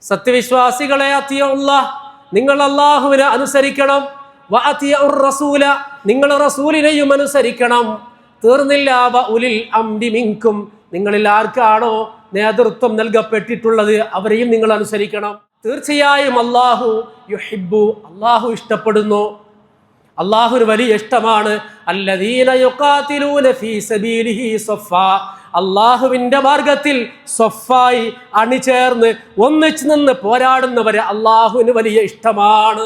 സത്യവിശ്വാസികളെ അത്തിയല്ലാഹ്, നിങ്ങൾ അല്ലാഹുവിനെ അനുസരിക്കണം. വഅതിഉർ റസൂല, നിങ്ങൾ റസൂലിനെയും അനുസരിക്കണം. തീർന്നില്ല, വഉലിൽ അംരി മിൻകും, നിങ്ങളിൽ ആർക്കാണോ നേതൃത്വം നൽകപ്പെട്ടിട്ടുള്ളത് അവരെയും നിങ്ങൾ അനുസരിക്കണം. തീർച്ചയായും അല്ലാഹു യുഹിബ്ബു, അല്ലാഹു ഇഷ്ടപ്പെടുന്നു, അല്ലാഹുവിന് വലിയ ഇഷ്ടമാണ് അല്ലദീന യുഖാതിലൂന ഫീ സബീലിഹി സഫാ, അല്ലാഹുവിന്റെ മാർഗത്തിൽ സഫായി അണിചേർന്ന് ഒന്നിച്ചു നിന്ന് പോരാടുന്നവരെ അല്ലാഹുവിന് വലിയ ഇഷ്ടമാണ്.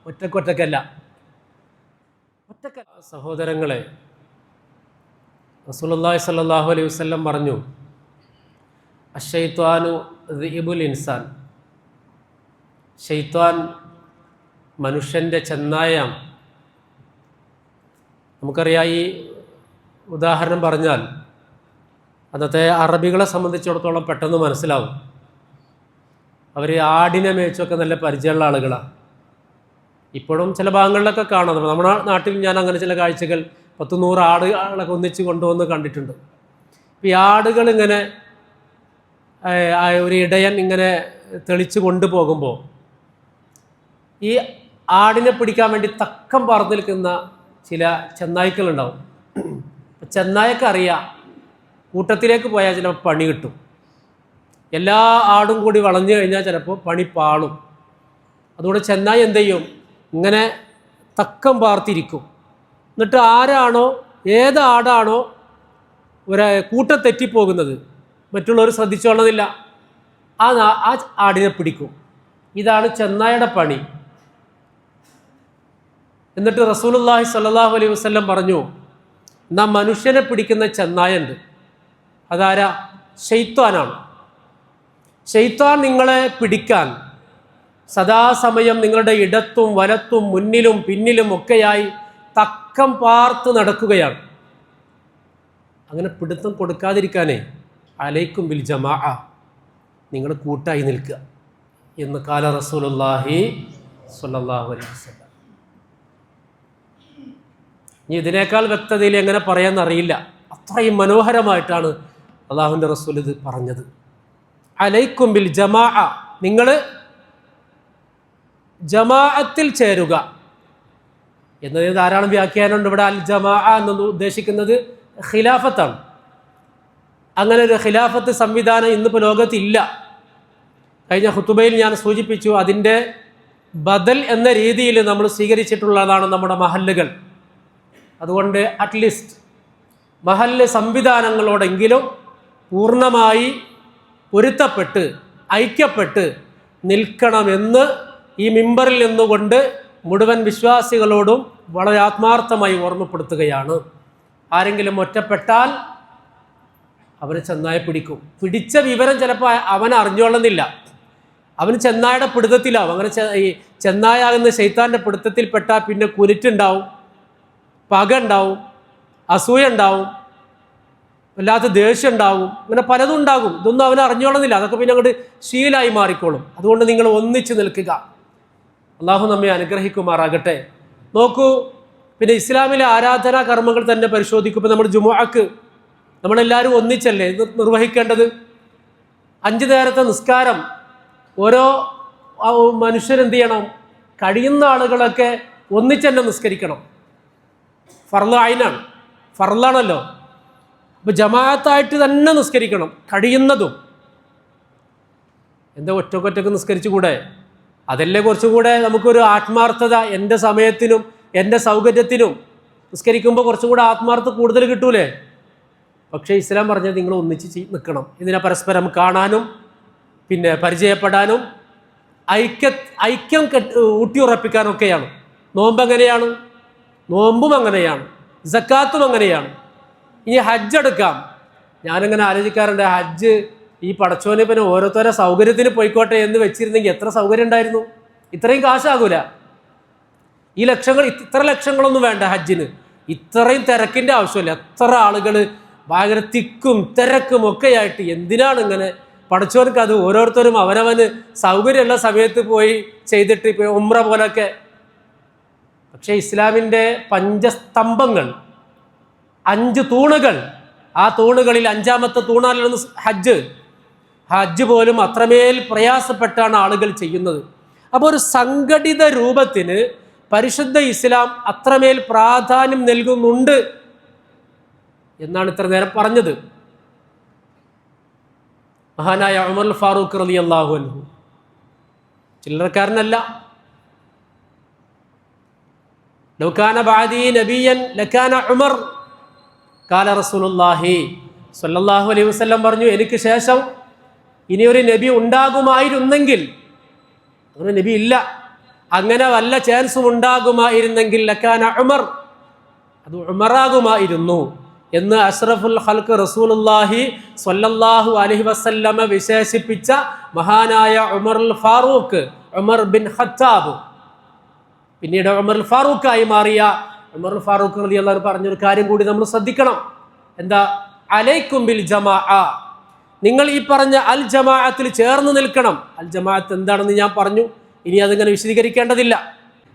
ഒറ്റക്കൊറ്റക്കല്ല. സഹോദരങ്ങളെ, റസൂലുള്ളാഹി സ്വല്ലല്ലാഹു അലൈഹി വസല്ലം പറഞ്ഞു, അശ്ശൈത്വാനു ദിഇബുൽ ഇൻസാൻ, ശൈത്വാൻ മനുഷ്യൻ്റെ ചെന്നായയാണ്. നമുക്കറിയാം, ഈ ഉദാഹരണം പറഞ്ഞാൽ അന്നത്തെ അറബികളെ സംബന്ധിച്ചിടത്തോളം പെട്ടെന്ന് മനസ്സിലാവും. അവർ ആടിനെ മേച്ചൊക്കെ നല്ല പരിചയമുള്ള ആളുകളാണ്. ഇപ്പോഴും ചില ഭാഗങ്ങളിലൊക്കെ കാണാം. നമ്മുടെ നാട്ടിൽ ഞാൻ അങ്ങനെ ചില കാഴ്ചകൾ 100 ആടുകളൊക്കെ ഒന്നിച്ച് കൊണ്ടുവന്ന് കണ്ടിട്ടുണ്ട്. ഈ ആടുകൾ ഇങ്ങനെ ഒരു ഇടയൻ ഇങ്ങനെ തെളിച്ച് കൊണ്ടുപോകുമ്പോൾ ഈ ആടിനെ പിടിക്കാൻ വേണ്ടി തക്കം പറന്ന് നിൽക്കുന്ന ചില ചെന്നായ്ക്കളുണ്ടാവും. ചെന്നായ്ക്ക് അറിയാം കൂട്ടത്തിലേക്ക് പോയാൽ ചിലപ്പോൾ പണി കിട്ടും. എല്ലാ ആടും കൂടി വളഞ്ഞു കഴിഞ്ഞാൽ ചിലപ്പോൾ പണി പാളും. അതുകൊണ്ട് ചെന്നായി എന്ത് ചെയ്യും, ഇങ്ങനെ തക്കം പാർത്തിരിക്കും. എന്നിട്ട് ആരാണോ, ഏത് ആടാണോ ഒരു കൂട്ടം തെറ്റിപ്പോകുന്നത് മറ്റുള്ളവർ ശ്രദ്ധിച്ചോളുന്നില്ല, ആ ആടിനെ പിടിക്കും. ഇതാണ് ചെന്നായുടെ പണി. എന്നിട്ട് റസൂലുള്ളാഹി സ്വല്ലല്ലാഹു അലൈഹി വസല്ലം പറഞ്ഞു, നാം മനുഷ്യനെ പിടിക്കുന്ന ചെന്നായുണ്ട്, അതാരാ? ശൈത്വാനാണ്. ശൈത്വാൻ നിങ്ങളെ പിടിക്കാൻ സദാസമയം നിങ്ങളുടെ ഇടത്തും വലത്തും മുന്നിലും പിന്നിലും ഒക്കെയായി തക്കം പാർത്ത് നടക്കുകയാണ്. അങ്ങനെ പിടുത്തം കൊടുക്കാതിരിക്കാനേ അലൈക്കും ബിൽ ജമാഅ, നിങ്ങൾ കൂട്ടായി നിൽക്കുക എന്ന് കാല റസൂലുള്ളാഹി സ്വല്ലല്ലാഹു അലൈഹി വസല്ലം. ഇനി ഇതിനേക്കാൾ വ്യക്തതയിൽ എങ്ങനെ പറയാമെന്നറിയില്ല. അത്രയും മനോഹരമായിട്ടാണ് അള്ളാഹുവിൻ്റെ റസൂൽ ഇത് പറഞ്ഞത്. അലൈക്കും ബിൽ ജമാഅ, നിങ്ങൾ ജമാഅത്തിൽ ചേരുക എന്നതിന് ധാരാളം വ്യാഖ്യാനമുണ്ട്. ഇവിടെ അൽ ജമാഅ എന്നത് ഉദ്ദേശിക്കുന്നത് ഖിലാഫത്താണ്. അങ്ങനെ ഒരു ഖിലാഫത്ത് സംവിധാനം ഇന്നിപ്പോൾ ലോകത്തില്ല. കഴിഞ്ഞ ഖുതുബയിൽ ഞാൻ സൂചിപ്പിച്ചു, അതിൻ്റെ ബദൽ എന്ന രീതിയിൽ നമ്മൾ സ്വീകരിച്ചിട്ടുള്ളതാണ് നമ്മുടെ മഹല്ലുകൾ. അതുകൊണ്ട് അറ്റ്ലീസ്റ്റ് മഹല്ല് സംവിധാനങ്ങളോടെങ്കിലും പൂർണ്ണമായി പൊരുത്തപ്പെട്ട് ഐക്യപ്പെട്ട് നിൽക്കണമെന്ന് ഈ മിമ്പറിൽ നിന്നുകൊണ്ട് മുഴുവൻ വിശ്വാസികളോടും വളരെ ആത്മാർത്ഥമായി ഓർമ്മപ്പെടുത്തുകയാണ്. ആരെങ്കിലും ഒറ്റപ്പെട്ടാൽ അവന് ചെന്നായെ പിടിക്കും. പിടിച്ച വിവരം ചിലപ്പോൾ അവൻ അറിഞ്ഞുകൊള്ളുന്നില്ല, അവന് ചെന്നായുടെ പിടുത്തത്തിലാവും. അങ്ങനെ ഈ ചെന്നായാകുന്ന ശൈത്താൻ്റെ പിടുത്തത്തിൽപ്പെട്ടാൽ പിന്നെ കുരുറ്റുണ്ടാവും, പക ഉണ്ടാവും, അസൂയ ഉണ്ടാവും, വല്ലാത്ത ദേഷ്യം ഉണ്ടാവും, അങ്ങനെ പലതും ഉണ്ടാകും. ഇതൊന്നും അവൻ അറിഞ്ഞോളുന്നില്ല. അതൊക്കെ പിന്നെ അങ്ങോട്ട് ശീലമായി മാറിക്കോളും. അതുകൊണ്ട് നിങ്ങൾ ഒന്നിച്ച് നിൽക്കുക. അള്ളാഹു നമ്മെ അനുഗ്രഹിക്കുമാറാകട്ടെ. നോക്കൂ, പിന്നെ ഇസ്ലാമിലെ ആരാധനാ കർമ്മങ്ങൾ തന്നെ പരിശോധിക്കുമ്പോൾ നമ്മൾ ജുമുഅക്ക് നമ്മളെല്ലാവരും ഒന്നിച്ചല്ലേ നിർവഹിക്കേണ്ടത്. 5 നേരത്തെ നിസ്കാരം ഓരോ മനുഷ്യരെന്ത് ചെയ്യണം, കഴിയുന്ന ആളുകളൊക്കെ ഒന്നിച്ചെന്നെ നിസ്കരിക്കണം. ഫർള് ഐനാണ്, ഫർളാണല്ലോ. അപ്പോൾ ജമാഅത്തായിട്ട് തന്നെ നിസ്കരിക്കണം കഴിയുന്നതും. എന്താ ഒറ്റക്കൊറ്റക്ക് നിസ്കരിച്ചുകൂടെ? അതല്ലേ കുറച്ചും കൂടെ നമുക്കൊരു ആത്മാർത്ഥത. എൻ്റെ സമയത്തിനും എൻ്റെ സൗകര്യത്തിനും നിസ്കരിക്കുമ്പോൾ കുറച്ചും കൂടെ ആത്മാർത്ഥത കൂടുതൽ കിട്ടൂലേ? പക്ഷേ ഇസ്ലാം പറഞ്ഞത് നിങ്ങൾ ഒന്നിച്ച് നിൽക്കണം. ഇതിനെ പരസ്പരം കാണാനും പിന്നെ പരിചയപ്പെടാനും ഐക്യം ഊട്ടിയുറപ്പിക്കാനൊക്കെയാണ്. നോമ്പ് എങ്ങനെയാണ്? നോമ്പും അങ്ങനെയാണ്, സക്കാത്തും അങ്ങനെയാണ്. ഇനി ഹജ്ജ് എടുക്കാം. ഞാനിങ്ങനെ ആലോചിക്കാറുണ്ട്, ഹജ്ജ് ഈ പടച്ചോനെ പിന്നെ ഓരോരുത്തരുടെ സൗകര്യത്തിന് പോയിക്കോട്ടെ എന്ന് വെച്ചിരുന്നെങ്കിൽ എത്ര സൗകര്യം ഉണ്ടായിരുന്നു. ഇത്രയും കാശാകൂല. ഈ ലക്ഷങ്ങൾ, ഇത്ര ലക്ഷങ്ങളൊന്നും വേണ്ട ഹജ്ജിന്. ഇത്രയും തിരക്കിൻ്റെ ആവശ്യമില്ല. എത്ര ആളുകൾ ഭയങ്കര തിക്കും തിരക്കും ഒക്കെയായിട്ട് എന്തിനാണ് ഇങ്ങനെ? പടച്ചോർക്ക് അത് ഓരോരുത്തരും അവനവന് സൗകര്യമുള്ള സമയത്ത് പോയി ചെയ്തിട്ട് ഇപ്പോൾ ഉംറ പോലൊക്കെ. പക്ഷേ ഇസ്ലാമിൻ്റെ പഞ്ചസ്തംഭങ്ങൾ, 5 തൂണുകൾ, ആ തൂണുകളിൽ 5ാമത്തെ തൂണാണ് ഹജ്ജ്. ഹജ്ജ് പോലും അത്രമേൽ പ്രയാസപ്പെട്ടാണ് ആളുകൾ ചെയ്യുന്നത്. അപ്പോൾ ഒരു സംഘടിത രൂപത്തിന് പരിശുദ്ധ ഇസ്ലാം അത്രമേൽ പ്രാധാന്യം നൽകുന്നുണ്ട് എന്നാണ് ഇത്ര നേരം പറഞ്ഞത്. മഹാനായ ഉമർ ഫാറൂഖ് റളിയല്ലാഹു അൻഹു ചില്ലറക്കാരനല്ല. ലൗ കാന ബഅദി നബിയൻ ലകാന ഉമർ ഖാല റസൂലുള്ളാഹി സ്വല്ലല്ലാഹു അലൈഹി വസല്ലം പറഞ്ഞു, എനിക്ക് ശേഷം ഇനി ഒരു നബി ഉണ്ടാകുമായിരുന്നെങ്കിൽ, അങ്ങനെ നബി ഇല്ല, അങ്ങനെ വല്ല ചാൻസും ഉണ്ടാകുമായിരുന്നെങ്കിൽ ലകാന ഉമർ, അത് ഉമറാകുമായിരുന്നു എന്ന് അഷ്റഫുൽ ഖൽഖ് റസൂലുള്ളാഹി സ്വല്ലല്ലാഹു അലൈഹി വസല്ലമ വിശേഷിപ്പിച്ച മഹാനായ ഉമറുൽ ഫാറൂഖ്, ഉമർ ബിൻ ഖത്താബ്, പിന്നീട് ഉമറുൽ ഫാറൂഖായി മാറിയ ഉമറുൽ ഫാറൂഖ് റളിയല്ലാഹു അൻഹു പറഞ്ഞൊരു കാര്യം കൂടി നമ്മൾ ശ്രദ്ധിക്കണം. എന്താ? അലൈക്കും ബിൽ ജമാഅ, നിങ്ങൾ ഈ പറഞ്ഞ അൽ ജമാഅത്തിൽ ചേർന്ന് നിൽക്കണം. അൽ ജമാഅത്ത് എന്താണെന്ന് ഞാൻ പറഞ്ഞു, ഇനി അതിങ്ങനെ വിശദീകരിക്കേണ്ടതില്ല.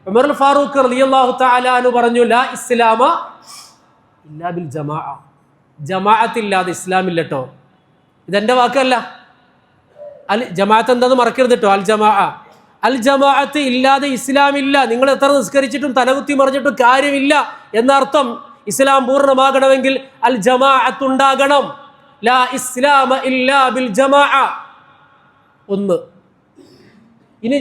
ഉമറുൽ ഫാറൂഖ് റളിയല്ലാഹു തആല അൻഹു പറഞ്ഞു, ലാ ഇസ്ലാമ ഇല്ലാ ബിൽ ജമാഅ, ജമാഅത്ത് ഇല്ലാതെ ഇസ്ലാമില്ല കേട്ടോ. ഇതെന്റെ വാക്കല്ല. അൽ ജമാഅത്ത് എന്താന്ന് മറക്കരുത് കേട്ടോ. അൽ ജമാഅത്ത് ഇല്ലാതെ ഇസ്ലാമില്ല. നിങ്ങൾ എത്ര നിസ്കരിച്ചിട്ടും തലകുത്തി മറിഞ്ഞിട്ടും കാര്യമില്ല എന്നർത്ഥം. ഇസ്ലാം പൂർണ്ണമാകണമെങ്കിൽ അൽ ജമാഅത്ത് ഉണ്ടാകണം. ലാ ഇസ്ലാമ ഇല്ലാ ബിൽ ജമാഅ. ഒന്ന്. ഇനി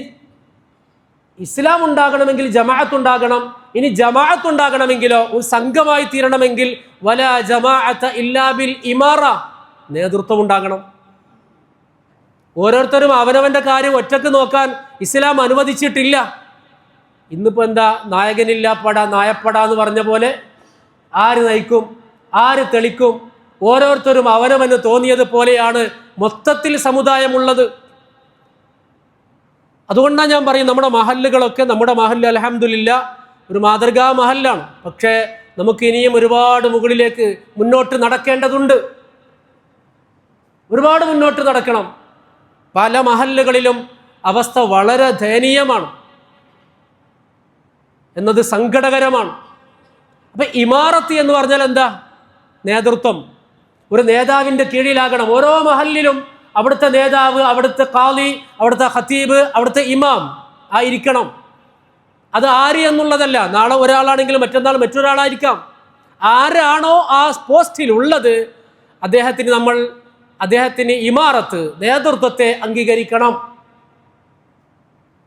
ഇസ്ലാം ഉണ്ടാകണമെങ്കിൽ ജമാഅത്ത് ഉണ്ടാകണം. ഇനി ജമാഅത്ത് ഉണ്ടാകണമെങ്കിലോ, ഒരു സംഘമായി തീരണമെങ്കിൽ വലാ ജമാഅത്ത ഇല്ലാ ബിൽ ഇമാറ, നേതൃത്വം ഉണ്ടാകണം. ഓരോരുത്തരും അവനവന്റെ കാര്യം ഒറ്റക്ക് നോക്കാൻ ഇസ്ലാം അനുവദിച്ചിട്ടില്ല. ഇന്നിപ്പോ എന്താ, നായകനില്ല പട നായപ്പട എന്ന് പറഞ്ഞ പോലെ ആര് നയിക്കും, ആര് തെളിക്കും? ഓരോരുത്തരും അവനവന് തോന്നിയത് പോലെയാണ് മൊത്തത്തിൽ സമുദായമുള്ളത്. അതുകൊണ്ടാണ് ഞാൻ പറയും, നമ്മുടെ മഹല്ലുകളൊക്കെ, നമ്മുടെ മഹല്ല് അൽഹംദുലില്ലാ ഒരു മാതൃകാ മഹല്ലാണ്. പക്ഷേ നമുക്ക് ഇനിയും ഒരുപാട് മുകളിലേക്ക് മുന്നോട്ട് നടക്കേണ്ടതുണ്ട്. ഒരുപാട് മുന്നോട്ട് നടക്കണം. പല മഹല്ലുകളിലും അവസ്ഥ വളരെ ദയനീയമാണ് എന്നത് സങ്കടകരമാണ്. അപ്പൊ ഇമാറത്ത് എന്ന് പറഞ്ഞാൽ എന്താ? നേതൃത്വം. ഒരു നേതാവിന്റെ കീഴിലാകണം. ഓരോ മഹല്ലിലും അവിടുത്തെ നേതാവ്, അവിടുത്തെ ഖാദി, അവിടുത്തെ ഖത്തീബ്, അവിടുത്തെ ഇമാം ആയിരിക്കണം. അത് ആര് എന്നുള്ളതല്ല. നാളെ ഒരാളാണെങ്കിലും മറ്റന്നാൾ മറ്റൊരാളായിരിക്കാം. ആരാണോ ആ പോസ്റ്റിൽ ഉള്ളത് അദ്ദേഹത്തിന് ഇമാറത്ത്, നേതൃത്വത്തെ അംഗീകരിക്കണം.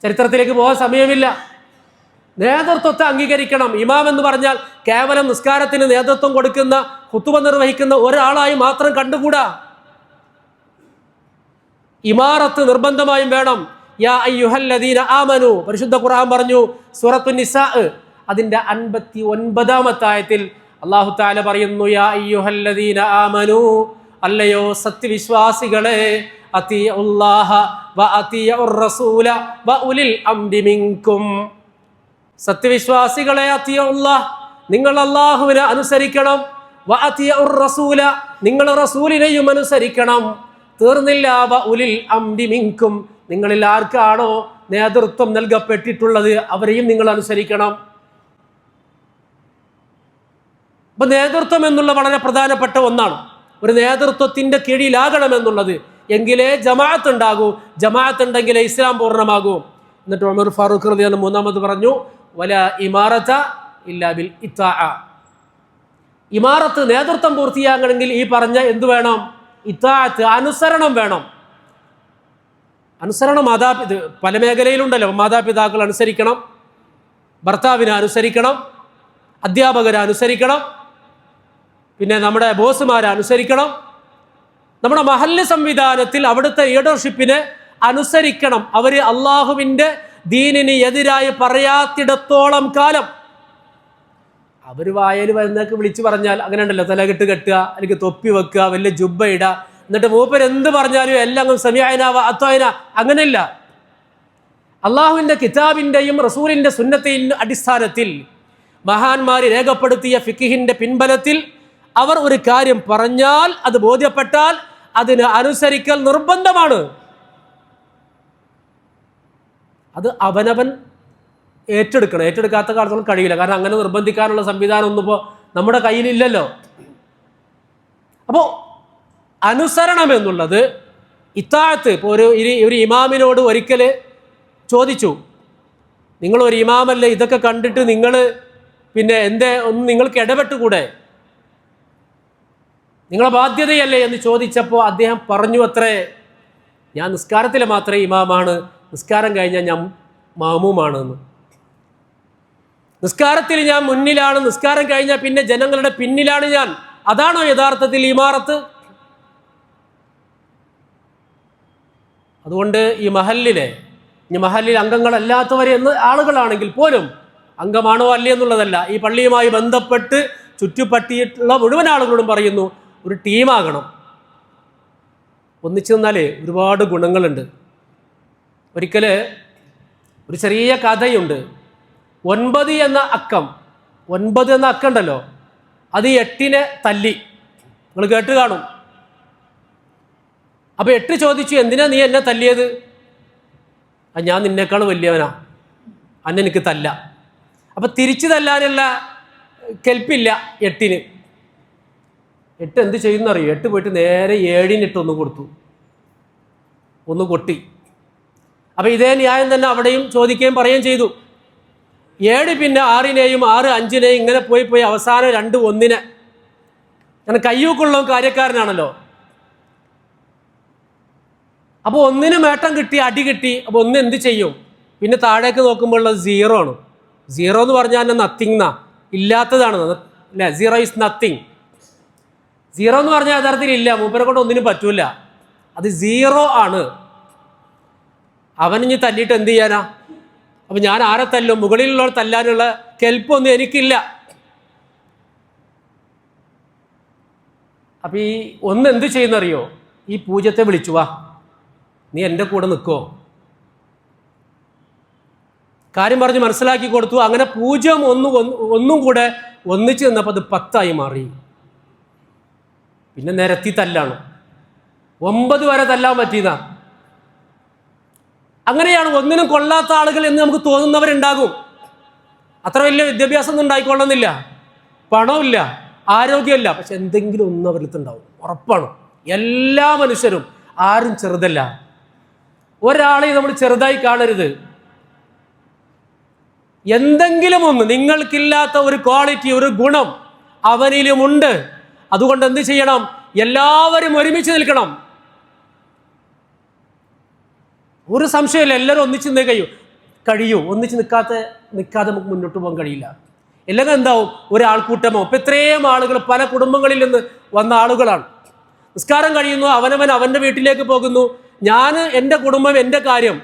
ചരിത്രത്തിലേക്ക് പോകാൻ സമയമില്ല. നേതൃത്വത്തെ അംഗീകരിക്കണം. ഇമാം എന്ന് പറഞ്ഞാൽ കേവലം നിസ്കാരത്തിന് നേതൃത്വം കൊടുക്കുന്ന, ഖുതുബ നിർവഹിക്കുന്ന ഒരാളായി മാത്രം കണ്ടുകൂടാ. ഇമാറത്ത് നിർബന്ധമായും വേണം. യാ അയ്യുഹല്ലദീന ആമനു, പരിശുദ്ധ ഖുർആൻ പറഞ്ഞു സൂറത്തുൻ നിസാ അതിന്റെ 59-ാമത്തെ ആയത്തിൽ അല്ലാഹു തആല പറയുന്നു, യാ അയ്യുഹല്ലദീന ആമനു, അല്ലയോ സത്യവിശ്വാസികളെ, അത്തിഉല്ലാഹ വ അത്തിഉർ റസൂല വ ഉലിൽ അംരി മിൻകും, സത്യവിശ്വാസികളെ അത്തിഉല്ലാഹ്, നിങ്ങൾ അല്ലാഹുവിനെ അനുസരിക്കണം, വ അത്തിഉർ റസൂല, നിങ്ങൾ റസൂലിനെയും അനുസരിക്കണം. തീർന്നില്ല, വ ഉലിൽ അംരി മിൻകും, നിങ്ങളിൽ ആർക്കാണോ നേതൃത്വം നൽകപ്പെട്ടിട്ടുള്ളത് അവരെയും നിങ്ങൾ അനുസരിക്കണം. അപ്പൊ നേതൃത്വം എന്നുള്ള വളരെ പ്രധാനപ്പെട്ട ഒന്നാണ്. ഒരു നേതൃത്വത്തിന്റെ കീഴിലാകണമെന്നുള്ളത്. എങ്കിലേ ജമാഅത്ത് ഉണ്ടാകൂ. ജമാഅത്ത് ഉണ്ടെങ്കിലേ ഇസ്ലാം പൂർണ്ണമാകൂ. എന്നിട്ട് ഉമർ ഫാറൂഖ് റളിയല്ലാഹു മൂന്നാമത് പറഞ്ഞു, വലാ ഇമാറത ഇല്ലാ ബിൽ ഇത്താഅ, ഇമാറത്ത് നേതൃത്വം പൂർത്തിയാകണമെങ്കിൽ ഈ പറഞ്ഞ എന്ത് വേണം? ഇത്താഅത്ത്, അനുസരണം വേണം. അനുസരണം പല മേഖലയിലുണ്ടല്ലോ. മാതാപിതാക്കൾ അനുസരിക്കണം, ഭർത്താവിനെ അനുസരിക്കണം, അധ്യാപകരെ അനുസരിക്കണം, പിന്നെ നമ്മുടെ ബോസുമാരെ അനുസരിക്കണം, നമ്മുടെ മഹല്ല് സംവിധാനത്തിൽ അവിടുത്തെ ലീഡർഷിപ്പിനെ അനുസരിക്കണം. അവര് അള്ളാഹുവിൻ്റെ ദീനിന് എതിരായി പറയാത്തിടത്തോളം കാലം അവർ വായൽ വരുന്നൊക്കെ വിളിച്ചു പറഞ്ഞാൽ, അങ്ങനെ ഉണ്ടല്ലോ, തലകെട്ട് കെട്ടുക, അല്ലെങ്കിൽ തൊപ്പി വെക്കുക, വലിയ ജുബ്ബ ഇടുക, എന്നിട്ട് മൂപ്പർ എന്ത് പറഞ്ഞാലും എല്ലാം സമയന അത്വായന, അങ്ങനെയില്ല. അള്ളാഹുവിൻ്റെ കിതാബിൻ്റെയും റസൂലിൻ്റെ സുന്നത്തിൻ്റെ അടിസ്ഥാനത്തിൽ മഹാന്മാർ രേഖപ്പെടുത്തിയ ഫിഖിഹിന്റെ പിൻബലത്തിൽ അവർ ഒരു കാര്യം പറഞ്ഞാൽ, അത് ബോധ്യപ്പെട്ടാൽ അതിന് അനുസരിക്കൽ നിർബന്ധമാണ്. അത് അവനവൻ ഏറ്റെടുക്കണം. ഏറ്റെടുക്കാത്ത കാലത്തോളം കഴിയില്ല. കാരണം അങ്ങനെ നിർബന്ധിക്കാനുള്ള സംവിധാനം ഒന്നും ഇപ്പോൾ നമ്മുടെ കയ്യിലില്ലല്ലോ. അപ്പോൾ അനുസരണം എന്നുള്ളത് ഇത്താഅത്ത് ഇപ്പോൾ ഒരു ഇമാമിനോട് ഒരിക്കൽ ചോദിച്ചു, നിങ്ങളൊരു ഇമാമല്ലേ, ഇതൊക്കെ കണ്ടിട്ട് നിങ്ങൾ പിന്നെ എന്തേ ഒന്ന് നിങ്ങൾക്ക് ഇടപെട്ടുകൂടെ, നിങ്ങളെ ബാധ്യതയല്ലേ എന്ന് ചോദിച്ചപ്പോൾ അദ്ദേഹം പറഞ്ഞു അത്രേ, ഞാൻ നിസ്കാരത്തിൽ മാത്രമേ ഇമാമാണ്, നിസ്കാരം കഴിഞ്ഞാൽ ഞാൻ മാമൂമാണെന്ന്. നിസ്കാരത്തിൽ ഞാൻ മുന്നിലാണ്, നിസ്കാരം കഴിഞ്ഞാൽ പിന്നെ ജനങ്ങളുടെ പിന്നിലാണ് ഞാൻ. അതാണോ യഥാർത്ഥത്തിൽ ഇമാറത്ത്? അതുകൊണ്ട് ഈ മഹല്ലിൽ അംഗങ്ങളല്ലാത്തവരെ എന്ന് ആളുകളാണെങ്കിൽ പോലും അംഗമാണോ അല്ലേ എന്നുള്ളതല്ല, ഈ പള്ളിയുമായി ബന്ധപ്പെട്ട് ചുറ്റുപറ്റിയിട്ടുള്ള മുഴുവൻ ആളുകളോടും പറയുന്നു, ഒരു ടീമാകണം. ഒന്നിച്ചു നിന്നാൽ ഒരുപാട് ഗുണങ്ങളുണ്ട്. ഒരിക്കൽ ഒരു ചെറിയ കഥയുണ്ട്. 9 എന്ന അക്കം ഉണ്ടല്ലോ, അത് 8നെ തല്ലി. നിങ്ങൾ കേട്ട് കാണും. അപ്പോൾ 8 ചോദിച്ചു, എന്തിനാ നീ എന്നെ തല്ലിയത്? ഞാൻ നിന്നേക്കാൾ വലിയവനാ, എനിക്ക് തല്ല. അപ്പം തിരിച്ചു തല്ലാനുള്ള കെൽപ്പില്ല 8ന്. 8 എന്ത് ചെയ്യുന്നറിയോ? 8 പോയിട്ട് നേരെ 7-ന് ഒന്ന് കൊടുത്തു, ഒന്ന് കൊട്ടി. അപ്പം ഇതേ ന്യായം തന്നെ അവിടെയും ചോദിക്കുകയും പറയുകയും ചെയ്തു. 7 പിന്നെ 6-നെയും 6 5-നെയും ഇങ്ങനെ പോയി അവസാനം 2 1-നെ. കാരണം കയ്യൂക്കുള്ള കാര്യക്കാരനാണല്ലോ. അപ്പോൾ 1-ന് മേട്ടം കിട്ടി, അടി കിട്ടി. അപ്പോൾ 1 എന്ത് ചെയ്യും? പിന്നെ താഴേക്ക് നോക്കുമ്പോൾ ഉള്ളത് 0 ആണ്. 0 എന്ന് പറഞ്ഞാൽ തന്നെ നത്തിങ് എന്നാ, ഇല്ലാത്തതാണ് അല്ലേ? 0 ഈസ് നത്തിങ്. 0 എന്ന് പറഞ്ഞാൽ യഥാർത്ഥത്തിൽ ഇല്ല, മൂപ്പരെ കൊണ്ട് ഒന്നിനും പറ്റൂല, അത് 0 ആണ്. അവനിഞ്ഞ് തല്ലിയിട്ട് എന്ത് ചെയ്യാനാ? അപ്പം ഞാൻ ആരെ തല്ലും? മുകളിലുള്ളവർ തല്ലാനുള്ള കെൽപ്പൊന്നും എനിക്കില്ല. അപ്പം ഈ 1 എന്ത് ചെയ്യുന്നറിയോ? ഈ 0-ത്തെ വിളിച്ചു, വാ നീ എൻ്റെ കൂടെ നിൽക്കുമോ? കാര്യം പറഞ്ഞ് മനസ്സിലാക്കി കൊടുത്തു. അങ്ങനെ 0 1 കൂടെ ഒന്നിച്ച് നിന്നപ്പോൾ അത് 10 മാറി. പിന്നെ നിരത്തി തല്ലാണ്. 9 വരെ തല്ലാൻ പറ്റിയതാ. അങ്ങനെയാണ് 1-നും കൊള്ളാത്ത ആളുകൾ എന്ന് നമുക്ക് തോന്നുന്നവരുണ്ടാകും. അത്ര വലിയ വിദ്യാഭ്യാസം ഒന്നും ഉണ്ടായിക്കൊള്ളുന്നില്ല, പണമില്ല, ആരോഗ്യമില്ല, പക്ഷെ എന്തെങ്കിലും ഒന്നും അവരിലുണ്ടാവും, ഉറപ്പാണ്. എല്ലാ മനുഷ്യരും ആരും ചെറുതല്ല. ഒരാളെയും നമ്മൾ ചെറുതായി കാണരുത്. എന്തെങ്കിലും ഒന്ന്, നിങ്ങൾക്കില്ലാത്ത ഒരു ക്വാളിറ്റി, ഒരു ഗുണം അവനിലുമുണ്ട്. അതുകൊണ്ട് എന്ത് ചെയ്യണം? എല്ലാവരും ഒരുമിച്ച് നിൽക്കണം. ഒരു സംശയമില്ല, എല്ലാവരും ഒന്നിച്ച് നിന്നേ കഴിയൂ. ഒന്നിച്ച് നിൽക്കാതെ നമുക്ക് മുന്നോട്ട് പോകാൻ കഴിയില്ല. എല്ലാം എന്താവും? ഒരാൾക്കൂട്ടമോ. ഇപ്പം ഇത്രയും ആളുകൾ പല കുടുംബങ്ങളിൽ നിന്ന് വന്ന ആളുകളാണ്. നിസ്കാരം കഴിയുന്നു, അവൻ്റെ വീട്ടിലേക്ക് പോകുന്നു. ഞാൻ, എൻ്റെ കുടുംബം, എൻ്റെ കാര്യം,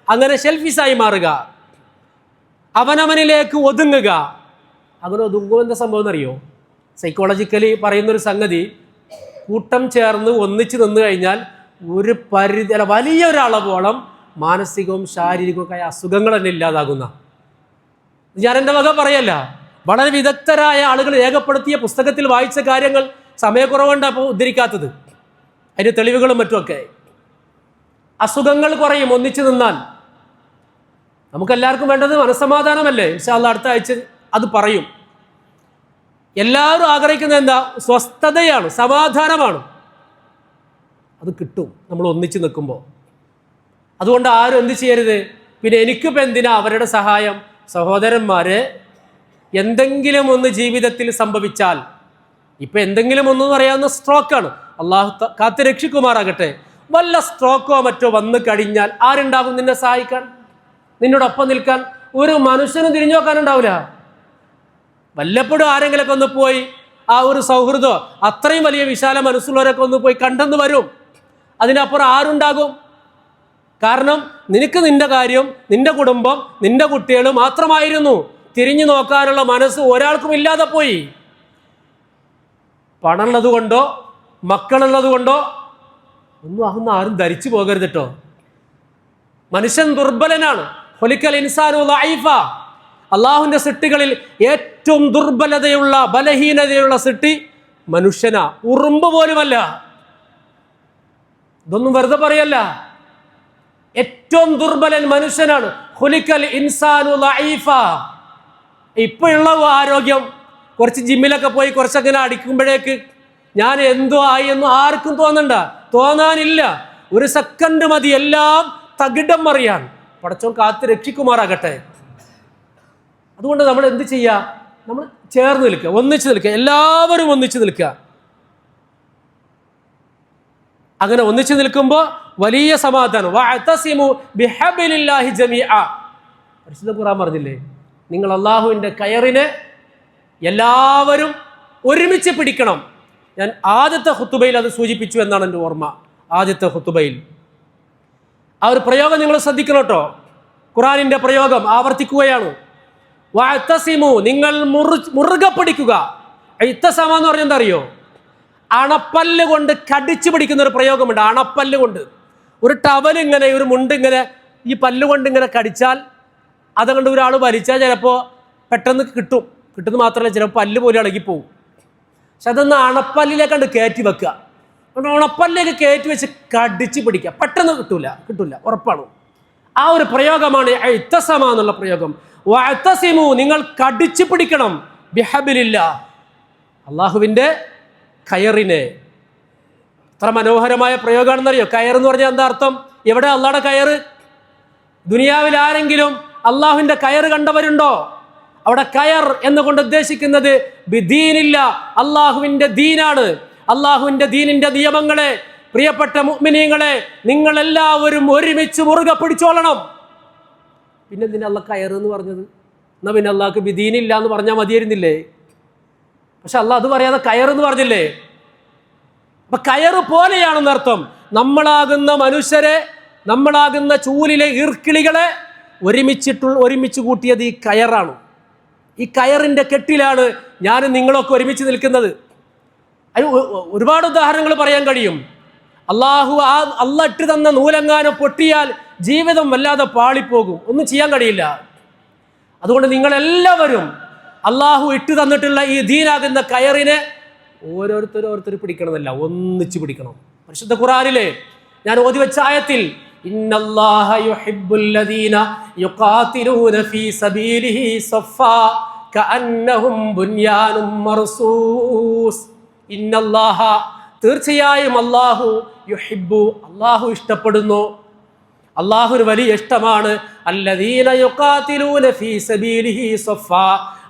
അങ്ങനെ സെൽഫിഷായി മാറുക, അവനവനിലേക്ക് ഒതുങ്ങുക. അങ്ങനെ ഒതുങ്ങുമ്പോൾ എന്താ സംഭവം എന്നറിയോ? സൈക്കോളജിക്കലി പറയുന്നൊരു സംഗതി, കൂട്ടം ചേർന്ന് ഒന്നിച്ച് നിന്ന് കഴിഞ്ഞാൽ ഒരു പരിധി, വലിയൊരളവോളം മാനസികവും ശാരീരികവുമായ അസുഖങ്ങൾ തന്നെ ഇല്ലാതാകുന്ന. ഞാൻ എൻ്റെ വക പറയല്ല, വളരെ വിദഗ്ധരായ ആളുകൾ രേഖപ്പെടുത്തിയ പുസ്തകത്തിൽ വായിച്ച കാര്യങ്ങൾ. സമയക്കുറവുണ്ട് അപ്പോൾ ഉദ്ധരിക്കാത്തത്, അതിന് തെളിവുകളും മറ്റുമൊക്കെ. അസുഖങ്ങൾ കുറയും ഒന്നിച്ചു നിന്നാൽ. നമുക്കെല്ലാവർക്കും വേണ്ടത് മനസ്സമാധാനമല്ലേ? ഇൻഷാ അല്ലാഹ് അടുത്ത ആഴ്ച അത് പറയും. എല്ലാവരും ആഗ്രഹിക്കുന്നത് എന്താ? സ്വസ്ഥതയാണ്, സമാധാനമാണ്. അത് കിട്ടും നമ്മൾ ഒന്നിച്ച് നിൽക്കുമ്പോൾ. അതുകൊണ്ട് ആരും എന്ത് ചെയ്യരുത്? പിന്നെ എനിക്കിപ്പോൾ എന്തിനാ അവരുടെ സഹായം? സഹോദരന്മാരെ, എന്തെങ്കിലും ഒന്ന് ജീവിതത്തിൽ സംഭവിച്ചാൽ, ഇപ്പം എന്തെങ്കിലും ഒന്നെന്ന് പറയാവുന്ന സ്ട്രോക്കാണ്, അള്ളാഹു കാത്ത് രക്ഷിക്കുമാറാകട്ടെ. വല്ല സ്ട്രോക്കോ മറ്റോ വന്നു കഴിഞ്ഞാൽ ആരുണ്ടാകും നിന്നെ സഹായിക്കാൻ, നിന്നോടൊപ്പം നിൽക്കാൻ? ഒരു മനുഷ്യനും തിരിഞ്ഞു നോക്കാനുണ്ടാവില്ല. വല്ലപ്പോഴും ആരെങ്കിലൊക്കെ ഒന്ന് പോയി ആ ഒരു സൗഹൃദം, അത്രയും വലിയ വിശാല മനസ്സുള്ളവരൊക്കെ ഒന്ന് പോയി കണ്ടെന്ന് വരും. അതിനപ്പുറം ആരുണ്ടാകും? കാരണം നിനക്ക് നിന്റെ കാര്യം, നിന്റെ കുടുംബം, നിന്റെ കുട്ടികൾ മാത്രമായിരുന്നു. തിരിഞ്ഞു നോക്കാനുള്ള മനസ്സ് ഒരാൾക്കും ഇല്ലാതെ പോയി. പണമുള്ളത് കൊണ്ടോ മക്കളുള്ളത് കൊണ്ടോ ഒന്നും ആകുന്ന ആരും ധരിച്ചു പോകരുത് കേട്ടോ. മനുഷ്യൻ ദുർബലനാണ്. ഖുലിഖൽ ഇൻസാനു ദഈഫ. അള്ളാഹുവിൻ്റെ സൃഷ്ടികളിൽ ഏറ്റവും ദുർബലതയുള്ള, ബലഹീനതയുള്ള സൃഷ്ടി മനുഷ്യനാ. ഉറുമ്പ് പോലുമല്ല. ഇതൊന്നും വെറുതെ പറയല്ല. ഏറ്റവും ദുർബലൻ മനുഷ്യനാണ്. ഖുലിഖൽ ഇൻസാനു ദഈഫ. ഇപ്പോഴുള്ള ആരോഗ്യം, കുറച്ച് ജിമ്മിലൊക്കെ പോയി കുറച്ചങ്ങനെ അടിക്കുമ്പോഴേക്ക് ഞാൻ എന്തോ ആയി എന്ന് ആർക്കും തോന്നണ്ട, തോന്നാനില്ല. ഒരു സെക്കൻഡ് മതി എല്ലാം തകിടം മറിയാൻ. പടച്ചോൻ കാത്ത് രക്ഷിക്കുമാറാകട്ടെ. അതുകൊണ്ട് നമ്മൾ എന്ത് ചെയ്യുക? നമ്മൾ ചേർന്ന് നിൽക്കുക, ഒന്നിച്ച് നിൽക്കുക, എല്ലാവരും ഒന്നിച്ച് നിൽക്കുക. അങ്ങനെ ഒന്നിച്ച് നിൽക്കുമ്പോൾ വലിയ സമാധാനം. വഅതസിമു ബിഹബ്ലില്ലാഹി ജമീഅ. പരിശുദ്ധ ഖുർആൻ പറഞ്ഞില്ലേ, നിങ്ങൾ അള്ളാഹുവിൻ്റെ കയറിനെ എല്ലാവരും ഒരുമിച്ച് പിടിക്കണം. ഞാൻ ആദ്യത്തെ ഖുതുബയിൽ അത് സൂചിപ്പിച്ചു എന്നാണ് എൻ്റെ ഓർമ്മ. ആദ്യത്തെ ഖുതുബയിൽ ആ ഒരു പ്രയോഗം നിങ്ങൾ ശ്രദ്ധിക്കണം കേട്ടോ. ഖുർആനിൻ്റെ പ്രയോഗം ആവർത്തിക്കുകയാണ്. വഅതസിമു, നിങ്ങൾ മുറുകെ പിടിക്കുക. ഇത്തസമ എന്ന് പറഞ്ഞാൽ എന്താ അറിയോ? അണപ്പല്ല് കൊണ്ട് കടിച്ചു പിടിക്കുന്ന ഒരു പ്രയോഗമുണ്ട്. അണപ്പല്ല് കൊണ്ട് ഒരു ടവൽ ഇങ്ങനെ, ഒരു മുണ്ട് ഇങ്ങനെ ഈ പല്ല് കൊണ്ട് ഇങ്ങനെ കടിച്ചാൽ അതുകൊണ്ട് ഒരാൾ വലിച്ചാൽ ചിലപ്പോൾ പെട്ടെന്ന് കിട്ടുന്നത് മാത്രമല്ല, ചിലപ്പോൾ പല്ല് പോലും ഇളകിപ്പോവും. പക്ഷെ അതൊന്ന് അണപ്പല്ലിലേക്കണ്ട് കയറ്റി വെക്കുക. ഉണപ്പല്ലേക്ക് കയറ്റി വെച്ച് കടിച്ച് പിടിക്കുക. പെട്ടെന്ന് കിട്ടൂല, ഉറപ്പാണ്. ആ ഒരു പ്രയോഗമാണ് ഇത്തസമ എന്നുള്ള പ്രയോഗം. വഅതസിമു, നിങ്ങൾ കടിച്ചു പിടിക്കണം. ബിഹബ്ലില്ലാഹ്, അള്ളാഹുവിൻ്റെ കയറിനെ. എത്ര മനോഹരമായ പ്രയോഗമാണെന്നറിയോ? കയർ എന്ന് പറഞ്ഞാൽ എന്താ അർത്ഥം? എവിടെ അള്ളാഹുടെ കയറ്? ദുനിയാവിൽ ആരെങ്കിലും അള്ളാഹുവിൻ്റെ കയറ് കണ്ടവരുണ്ടോ? അവിടെ കയർ എന്നുകൊണ്ട് ഉദ്ദേശിക്കുന്നത് ബിദീനില്ല, അള്ളാഹുവിൻ്റെ ദീനാണ്. അള്ളാഹുവിൻ്റെ ദീനിൻ്റെ നിയമങ്ങളെ പ്രിയപ്പെട്ട മുഅ്മിനീങ്ങളെ നിങ്ങളെല്ലാവരും ഒരുമിച്ച് മുറുകെ പിടിച്ചോളണം. പിന്നെ എന്തിനാ അള്ളാഹ് കയർ എന്ന് പറഞ്ഞത്? എന്നാൽ പിന്നെ അള്ളാഹ്ക്ക് ബിദീനില്ല എന്ന് പറഞ്ഞാൽ മതിയായിരുന്നില്ലേ? പക്ഷെ അള്ളാഹ് അത് പറയാതെ കയർ എന്ന് പറഞ്ഞില്ലേ? അപ്പൊ കയറ് പോലെയാണെന്നർത്ഥം. നമ്മളാകുന്ന മനുഷ്യരെ, നമ്മളാകുന്ന ചൂലിലെ ഈർക്കിളികളെ ഒരുമിച്ച് കൂട്ടിയത് ഈ കയറാണ്. ഈ കയറിൻ്റെ കെട്ടിലാണ് ഞാനും നിങ്ങളൊക്കെ ഒരുമിച്ച് നിൽക്കുന്നത്. അതിന് ഒരുപാട് ഉദാഹരണങ്ങൾ പറയാൻ കഴിയും. അള്ളാഹ് ഇട്ട് തന്ന നൂലെങ്ങാനും പൊട്ടിയാൽ ജീവിതം വല്ലാതെ പാളിപ്പോകും, ഒന്നും ചെയ്യാൻ കഴിയില്ല. അതുകൊണ്ട് നിങ്ങളെല്ലാവരും അള്ളാഹു ഇട്ട് തന്നിട്ടുള്ള ഈ ദീനാകുന്ന കയറിനെ ഓരോരുത്തർ പിടിക്കണമെന്നല്ല, ഒന്നിച്ച് പിടിക്കണം. പരിശുദ്ധ ഖുർആനിലെ ഞാൻ ഓതി വെച്ച ആയത്തിൽ ഇന്നല്ലാഹ യുഹിബ്ബുൽ ലദീന യുഖാതിലൂന ഫീ സബീലിഹി സഫാ കഅന്നഹും ബുൻയാനും മർസൂസ്. ഇന്നല്ലാഹ, തീർച്ചയായും അല്ലാഹു, യുഹിബ്ബു, അല്ലാഹു ഇഷ്ടപ്പെടുന്നു, അല്ലാഹുവിന് വലിയ ഇഷ്ടമാണ്, അല്ലദീന യുഖാതിലൂന ഫീ സബീലിഹി സഫാ,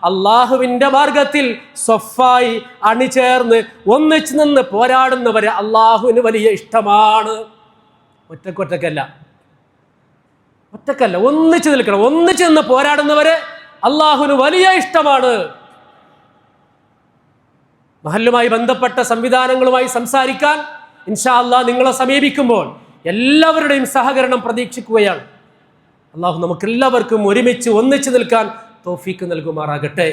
അള്ളാഹുവിൻ്റെ മാർഗത്തിൽ സ്വഫായി അണിചേർന്ന് ഒന്നിച്ച് നിന്ന് പോരാടുന്നവരെ അള്ളാഹുവിന് വലിയ ഇഷ്ടമാണ്. ഒറ്റക്കല്ല, ഒന്നിച്ച് നിൽക്കണം. ഒന്നിച്ച് നിന്ന് പോരാടുന്നവരെ അള്ളാഹുവിന് വലിയ ഇഷ്ടമാണ്. മഹല്ലുമായി ബന്ധപ്പെട്ട സംവിധാനങ്ങളുമായി സംസാരിക്കാൻ ഇൻഷാ അല്ലാഹ് നിങ്ങളെ സമീപിക്കുമ്പോൾ എല്ലാവരുടെയും സഹകരണം പ്രതീക്ഷിക്കുകയാണ്. അള്ളാഹു നമുക്കെല്ലാവർക്കും ഒരുമിച്ച് ഒന്നിച്ച് നിൽക്കാൻ തൗഫീക്ക് നൽകുമാറാകട്ടെ.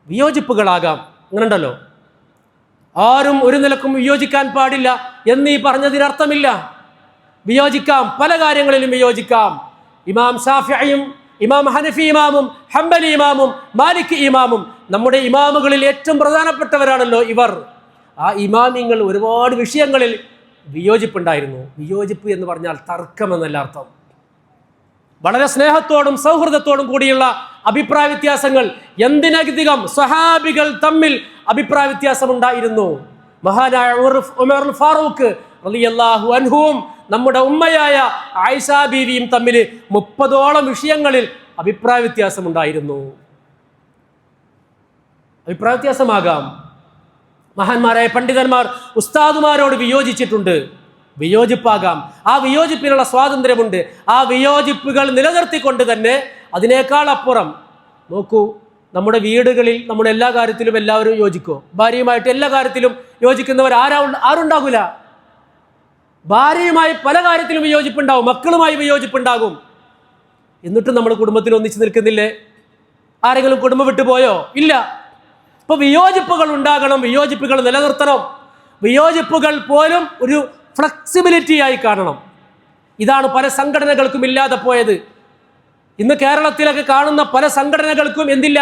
വിയോജിപ്പുകളാകാം, അങ്ങനെ ഉണ്ടല്ലോ. ആരും ഒരു നിലക്കും വിയോജിക്കാൻ പാടില്ല എന്ന് ഈ പറഞ്ഞതിനർത്ഥമില്ല. വിയോജിക്കാം, പല കാര്യങ്ങളിലും വിയോജിക്കാം. ഇമാം ഷാഫിഈയും ഇമാം ഹനഫി ഇമാമും ഹംബലി ഇമാമും മാലിക് ഇമാമും നമ്മുടെ ഇമാമുകളിൽ ഏറ്റവും പ്രധാനപ്പെട്ടവരാണല്ലോ ഇവർ. ആ ഇമാമിങ്ങൾ ഒരുപാട് വിഷയങ്ങളിൽ വിയോജിപ്പുണ്ടായിരുന്നു. വിയോജിപ്പ് എന്ന് പറഞ്ഞാൽ തർക്കമെന്നല്ല അർത്ഥം. വളരെ സ്നേഹത്തോടും സൗഹൃദത്തോടും കൂടിയുള്ള അഭിപ്രായ വ്യത്യാസങ്ങൾ. എന്തിനധികം സ്വഹാബികൾ തമ്മിൽ അഭിപ്രായ വ്യത്യാസം ഉണ്ടായിരുന്നു. മഹാനായ ഉമർ ഫാറൂഖ് റളിയല്ലാഹു അൻഹുവും നമ്മുടെ ഉമ്മയായ ആയിഷ ബീവിയും തമ്മിൽ 30ഓളം വിഷയങ്ങളിൽ അഭിപ്രായ വ്യത്യാസം ഉണ്ടായിരുന്നു. അഭിപ്രായ വ്യത്യാസമാകാം. മഹാന്മാരായ പണ്ഡിതന്മാർ ഉസ്താദുമാരോട് വിയോജിച്ചിട്ടുണ്ട്. വിയോജിപ്പാകാം. ആ വിയോജിപ്പിനുള്ള സ്വാതന്ത്ര്യമുണ്ട്. ആ വിയോജിപ്പുകൾ നിലനിർത്തിക്കൊണ്ട് തന്നെ അതിനേക്കാൾ അപ്പുറം നോക്കൂ, നമ്മുടെ വീടുകളിൽ നമ്മുടെ എല്ലാ കാര്യത്തിലും എല്ലാവരും യോജിക്കോ? ഭാര്യയുമായിട്ട് എല്ലാ കാര്യത്തിലും യോജിക്കുന്നവർ ആരുണ്ടാകില്ല. ഭാര്യയുമായി പല കാര്യത്തിലും വിയോജിപ്പുണ്ടാവും, മക്കളുമായി വിയോജിപ്പുണ്ടാകും. എന്നിട്ടും നമ്മൾ കുടുംബത്തിൽ ഒന്നിച്ച് നിൽക്കുന്നില്ലേ? ആരെങ്കിലും കുടുംബം വിട്ടുപോയോ? ഇല്ല. ഇപ്പൊ വിയോജിപ്പുകൾ ഉണ്ടാകണം, വിയോജിപ്പുകൾ നിലനിർത്തണം. വിയോജിപ്പുകൾ പോലും ഒരു ഫ്ലെക്സിബിലിറ്റി ആയി കാണണം. ഇതാണ് പല സംഘടനകൾക്കും ഇല്ലാതെ പോയത്. ഇന്ന് കേരളത്തിലൊക്കെ കാണുന്ന പല സംഘടനകൾക്കും എന്തില്ല?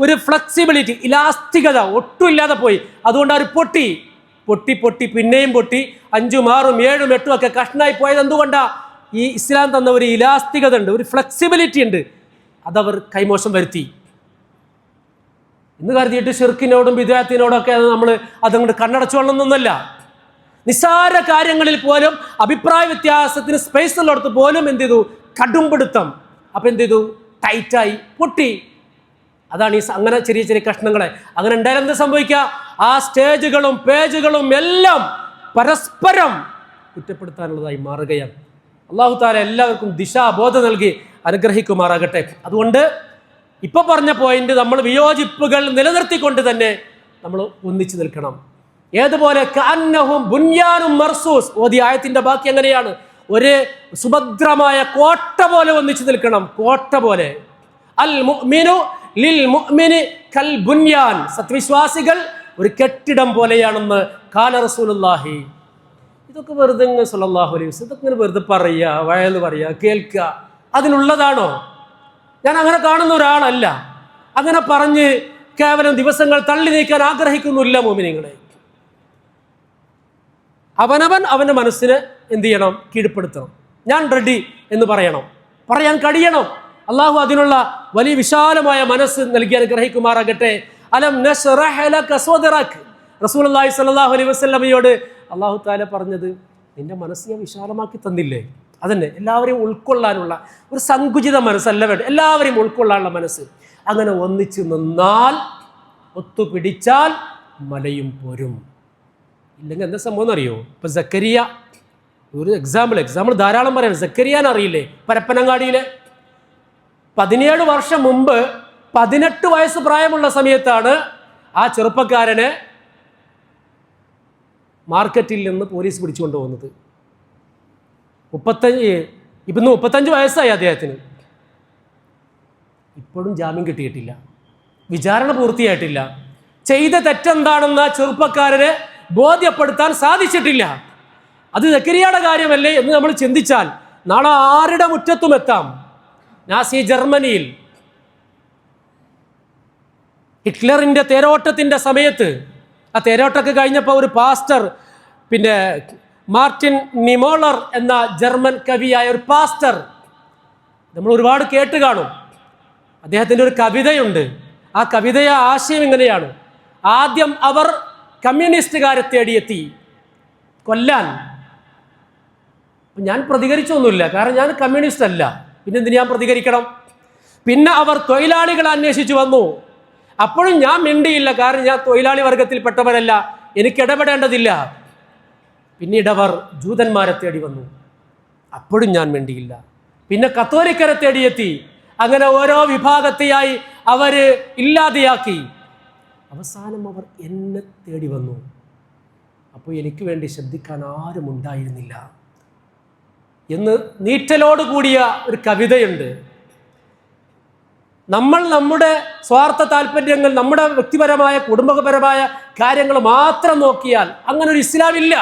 ഒരു ഫ്ലെക്സിബിലിറ്റി, ഇലാസ്തികത ഒട്ടും ഇല്ലാതെ പോയി. അതുകൊണ്ട് അവർ പൊട്ടി പിന്നെയും പൊട്ടി 5ഉം 6ഉം 7ഉം 8ഉം ഒക്കെ കഷ്ണായി പോയത് എന്തുകൊണ്ടാ? ഈ ഇസ്ലാം തന്ന ഒരു ഇലാസ്തികത ഉണ്ട്, ഒരു ഫ്ലെക്സിബിലിറ്റി ഉണ്ട്. അതവർ കൈമോശം വരുത്തി. ഇന്ന് കരുതിയിട്ട് ഷിർക്കിനോടും ബിദ്അത്തിനോടൊക്കെ നമ്മൾ അതങ്ങോട്ട് കണ്ണടച്ചോളണമെന്നൊന്നുമല്ല. നിസ്സാര കാര്യങ്ങളിൽ പോലും അഭിപ്രായ വ്യത്യാസത്തിന് സ്പേസ് ഉള്ളിടത്ത് പോലും എന്ത് ചെയ്തു? കടുംപിടുത്തം. അപ്പം എന്ത് ചെയ്തു? ടൈറ്റായി, പൊട്ടി. അതാണ് അങ്ങനെ ചെറിയ ചെറിയ കഷ്ണങ്ങളെ അങ്ങനെ ഉണ്ടായാലും എന്താ സംഭവിക്കുക? ആ സ്റ്റേജുകളും പേജുകളും എല്ലാം പരസ്പരം കുറ്റപ്പെടുത്താനുള്ളതായി മാറുകയാണ്. അല്ലാഹു തആല എല്ലാവർക്കും ദിശാബോധം നൽകി അനുഗ്രഹിക്കുമാറാകട്ടെ. അതുകൊണ്ട് ഇപ്പൊ പറഞ്ഞ പോയിന്റ് നമ്മൾ വിയോജിപ്പുകൾ നിലനിർത്തിക്കൊണ്ട് തന്നെ നമ്മൾ ഒന്നിച്ചു നിൽക്കണം. ഏതുപോലെ കഅന്നഹും ബുൻയാനും മർസൂസ് ഓതി ആയത്തിന്റെ ബാക്കി എങ്ങനെയാണ്? ഒരു സുഭദ്രമായ കോട്ട പോലെ ഒന്നിച്ചു നിൽക്കണം. കോട്ട പോലെ. അൽ മുഅ്മിനു ലിൽ മുഅ്മിനി കൽ ബുൻയാൻ. സത്യവിശ്വാസികൾ ഒരു കെട്ടിടം പോലെയാണെന്ന് ഖാല റസൂലുള്ളാഹി. ഇതൊക്കെ വെറുതെ സ്വല്ലല്ലാഹു അലൈഹി വസല്ലം ഇതൊക്കെ വെറുതെ പറയുക, വയല് പറയുക, കേൾക്കുക, അതിനുള്ളതാണോ? ഞാൻ അങ്ങനെ കാണുന്ന ഒരാളല്ല. അങ്ങനെ പറഞ്ഞ് കേവലം ദിവസങ്ങൾ തള്ളി നീക്കാൻ ആഗ്രഹിക്കുന്നില്ല മോമിനിങ്ങളെ. അവനവൻ അവൻ്റെ മനസ്സിന് എന്ത് ചെയ്യണം? കീഴ്പ്പെടുത്തണം. ഞാൻ റെഡി എന്ന് പറയാൻ കഴിയണം. അള്ളാഹു അതിനുള്ള വലിയ വിശാലമായ മനസ്സ് നൽകി അനുഗ്രഹിക്കുമാറാകട്ടെ. അലം നശ്റഹ് ലക സദ്റക്. റസൂലുള്ളാഹി സ്വല്ലല്ലാഹു അലൈഹി വസല്ലമയോട് അള്ളാഹു തആല പറഞ്ഞത്, നിന്റെ മനസ്സ് ഞാൻ വിശാലമാക്കി തന്നില്ലേ? അതന്നെ, എല്ലാവരെയും ഉൾക്കൊള്ളാനുള്ള ഒരു സങ്കുചിത മനസ്സല്ല വേണ്ട, എല്ലാവരെയും ഉൾക്കൊള്ളാനുള്ള മനസ്സ്. അങ്ങനെ ഒന്നിച്ചു നിന്നാൽ, ഒത്തുപിടിച്ചാൽ മലയും പോരും. ഇല്ലെങ്കിൽ എന്താ സംഭവം എന്നറിയോ? ഇപ്പൊ സക്കരിയ ഒരു എക്സാമ്പിൾ ധാരാളം പറയാം. സക്കരിയാൻ അറിയില്ലേ? പരപ്പനങ്ങാടിയിലെ 17 വർഷം മുമ്പ് 18 വയസ്സ് പ്രായമുള്ള സമയത്താണ് ആ ചെറുപ്പക്കാരനെ മാർക്കറ്റിൽ നിന്ന് പോലീസ് പിടിച്ചുകൊണ്ട് പോകുന്നത്. 35 വയസ്സായി അദ്ദേഹത്തിന്. ഇപ്പോഴും ജാമ്യം കിട്ടിയിട്ടില്ല, വിചാരണ പൂർത്തിയായിട്ടില്ല. ചെയ്ത തെറ്റെന്താണെന്ന് ആ ചെറുപ്പക്കാരനെ ബോധ്യപ്പെടുത്താൻ സാധിച്ചിട്ടില്ല. അത് സക്കരിയയുടെ കാര്യമല്ലേ എന്ന് നമ്മൾ ചിന്തിച്ചാൽ നാളെ ആരുടെ മുറ്റത്തും എത്താം. നാസി ജർമ്മനിയിൽ ഹിറ്റ്ലറിന്റെ തേരോട്ടത്തിന്റെ സമയത്ത്, ആ തേരോട്ടമൊക്കെ കഴിഞ്ഞപ്പോൾ ഒരു പാസ്റ്റർ, പിന്നെ മാർട്ടിൻ നിമോളർ എന്ന ജർമ്മൻ കവിയായ ഒരു പാസ്റ്റർ, നമ്മൾ ഒരുപാട് കേട്ട് കാണും. അദ്ദേഹത്തിൻ്റെ ഒരു കവിതയുണ്ട്. ആ കവിതയ ആശയം ഇങ്ങനെയാണ്: ആദ്യം അവർ കമ്മ്യൂണിസ്റ്റുകാരെ തേടിയെത്തി കൊല്ലാൻ. ഞാൻ പ്രതികരിച്ചൊന്നുമില്ല, കാരണം ഞാൻ കമ്മ്യൂണിസ്റ്റ് അല്ല, പിന്നെ എന്തിന് ഞാൻ പ്രതികരിക്കണം? പിന്നെ അവർ തൊഴിലാളികളെ അന്വേഷിച്ചു വന്നു. അപ്പോഴും ഞാൻ മിണ്ടിയില്ല, കാരണം ഞാൻ തൊഴിലാളി വർഗത്തിൽപ്പെട്ടവരല്ല, എനിക്ക് ഇടപെടേണ്ടതില്ല. പിന്നീട് അവർ ജൂതന്മാരെ തേടി വന്നു, അപ്പോഴും ഞാൻ മിണ്ടിയില്ല. പിന്നെ കത്തോലിക്കരെ തേടിയെത്തി. അങ്ങനെ ഓരോ വിഭാഗത്തെയായി അവർ ഇല്ലാതെയാക്കി. അവസാനം അവർ എന്നെ തേടി വന്നു. അപ്പോൾ എനിക്ക് വേണ്ടി ശബ്ദിക്കാൻ ആരും ഉണ്ടായിരുന്നില്ല എന്ന് നീറ്റലോട് കൂടിയ ഒരു കവിതയുണ്ട്. നമ്മൾ നമ്മുടെ സ്വാർത്ഥ താല്പര്യങ്ങൾ, നമ്മുടെ വ്യക്തിപരമായ കുടുംബപരമായ കാര്യങ്ങൾ മാത്രം നോക്കിയാൽ അങ്ങനെ ഒരു ഇസ്ലാം ഇല്ല.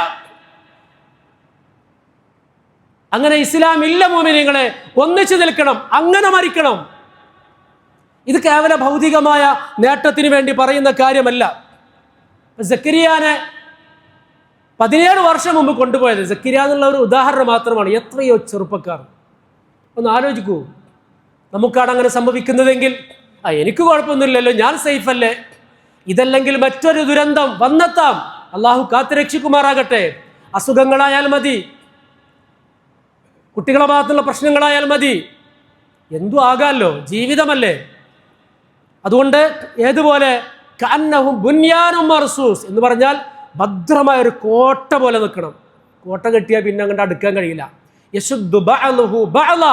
അങ്ങനെ ഇസ്ലാം ഇല്ല. മോമിനീങ്ങളെ, ഒന്നിച്ചു നിൽക്കണം, അങ്ങനെ മരിക്കണം. ഇത് കേവല ഭൗതികമായ നേട്ടത്തിന് വേണ്ടി പറയുന്ന കാര്യമല്ല. സക്കരിയാനെ 17 വർഷം മുമ്പ് കൊണ്ടുപോയത് സക്കരിയ എന്നുള്ള ഒരു ഉദാഹരണം മാത്രമാണ്. എത്രയോ ചെറുപ്പക്കാർ, ഒന്ന് ആലോചിക്കൂ. നമുക്കാണ് അങ്ങനെ സംഭവിക്കുന്നതെങ്കിൽ എനിക്ക് കുഴപ്പമൊന്നുമില്ലല്ലോ, ഞാൻ സേഫ് അല്ലേ. ഇതല്ലെങ്കിൽ മറ്റൊരു ദുരന്തം വന്നെത്താം. അള്ളാഹു കാത്തുരക്ഷിക്കുമാറാകട്ടെ. അസുഖങ്ങളായാൽ മതി, കുട്ടികളുടെ ഭാഗത്തുള്ള പ്രശ്നങ്ങളായാൽ മതി, എന്തു ആകാമല്ലോ, ജീവിതമല്ലേ. അതുകൊണ്ട് ഏതുപോലെ കഅന്നഹും ബുൻയാനും മർസൂസ് എന്ന് പറഞ്ഞാൽ ഭദ്രമായ ഒരു കോട്ട പോലെ നിൽക്കണം. കോട്ട കെട്ടിയാൽ പിന്നെ അങ്ങോട്ട് അടുക്കാൻ കഴിയില്ല. യശുദ്ദു ബഅലുഹു ബഅല.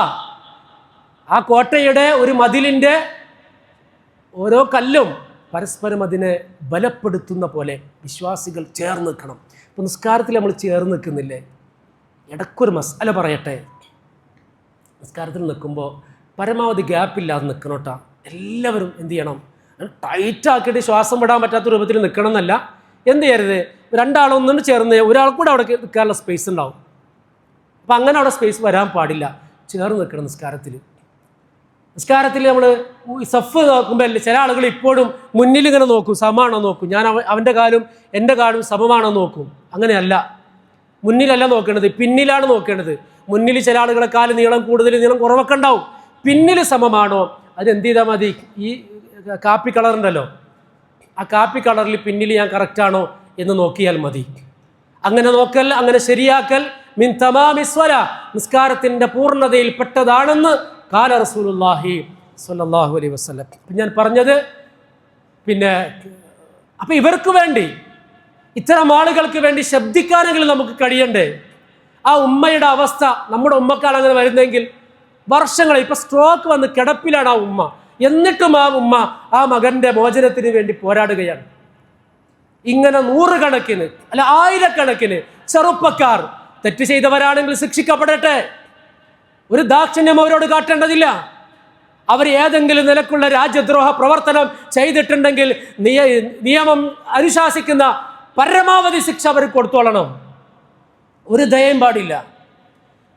ആ കോട്ടയുടെ ഒരു മതിലിൻ്റെ ഓരോ കല്ലും പരസ്പരം അതിനെ ബലപ്പെടുത്തുന്ന പോലെ വിശ്വാസികൾ ചേർന്ന് നിൽക്കണം. ഇപ്പം നിസ്കാരത്തിൽ നമ്മൾ ചേർന്ന് നിൽക്കുന്നില്ലേ? ഇടയ്ക്കൊരു മസാല പറയട്ടെ. നിസ്കാരത്തിൽ നിൽക്കുമ്പോൾ പരമാവധി ഗ്യാപ്പില്ലാതെ നിൽക്കണോട്ടാ. എല്ലാവരും എന്ത് ചെയ്യണം? ടൈറ്റാക്കിയിട്ട് ശ്വാസം വിടാൻ പറ്റാത്ത രൂപത്തിൽ നിൽക്കണം എന്നല്ല. എന്ത് ചെയ്യരുത്? രണ്ടാളൊന്നും ചേർന്ന് ഒരാൾക്കൂടെ അവിടെ നിൽക്കാനുള്ള സ്പേസ് ഉണ്ടാവും. അപ്പം അങ്ങനെ അവിടെ സ്പേസ് വരാൻ പാടില്ല. ചേർന്ന് നിൽക്കണം നിസ്കാരത്തിൽ. നിസ്കാരത്തിൽ നമ്മൾ സഫ് നോക്കുമ്പോൾ ചില ആളുകൾ ഇപ്പോഴും മുന്നിൽ ഇങ്ങനെ നോക്കും, സമമാണോ നോക്കും. ഞാൻ അവൻ്റെ കാലും എൻ്റെ കാലും സമമാണോ നോക്കും. അങ്ങനെയല്ല, മുന്നിലല്ല നോക്കേണ്ടത്, പിന്നിലാണ് നോക്കേണ്ടത്. മുന്നിൽ ചില ആളുകളെ കാല് നീളം കൂടുതൽ, നീളം കുറവൊക്കെ ഉണ്ടാവും. പിന്നിൽ സമമാണോ അതെന്ത് ചെയ്താൽ മതി? ഈ കാപ്പി കളറുണ്ടല്ലോ, ആ കാപ്പി കളറിൽ പിന്നിൽ ഞാൻ കറക്റ്റാണോ എന്ന് നോക്കിയാൽ മതി. അങ്ങനെ നോക്കൽ, അങ്ങനെ ശരിയാക്കൽ മിൻ തമാമി സ്വലാ, നിസ്കാരത്തിന്റെ പൂർണ്ണതയിൽ പെട്ടതാണെന്ന് ഖാല റസൂലുള്ളാഹി സ്വല്ലല്ലാഹു അലൈഹി വസല്ലം. ഞാൻ പറഞ്ഞത് പിന്നെ അപ്പൊ ഇവർക്ക് വേണ്ടി, ഇത്തരം ആളുകൾക്ക് വേണ്ടി ശബ്ദിക്കാനെങ്കിലും നമുക്ക് കഴിയണ്ടേ? ആ ഉമ്മയുടെ അവസ്ഥ, നമ്മുടെ ഉമ്മക്കാണ് അങ്ങനെ വരുന്നെങ്കിൽ വർഷങ്ങൾ, ഇപ്പൊ സ്ട്രോക്ക് വന്ന് കിടപ്പിലാണ് ആ ഉമ്മ, എന്നിട്ടും ആ ഉമ്മ ആ മകന്റെ മോചനത്തിന് വേണ്ടി പോരാടുകയാണ്. ഇങ്ങനെ നൂറുകണക്കിന് അല്ല ആയിരക്കണക്കിന് ചെറുപ്പക്കാർ തെറ്റ് ചെയ്തവരാണെങ്കിൽ ശിക്ഷിക്കപ്പെടട്ടെ, ഒരു ദാക്ഷിണ്യം അവരോട് കാട്ടേണ്ടതില്ല. അവർ ഏതെങ്കിലും നിലക്കുള്ള രാജ്യദ്രോഹ പ്രവർത്തനം ചെയ്തിട്ടുണ്ടെങ്കിൽ നിയമം അനുശാസിക്കുന്ന പരമാവധി ശിക്ഷ അവർ കൊടുത്തോളണം, ഒരു ദയം പാടില്ല.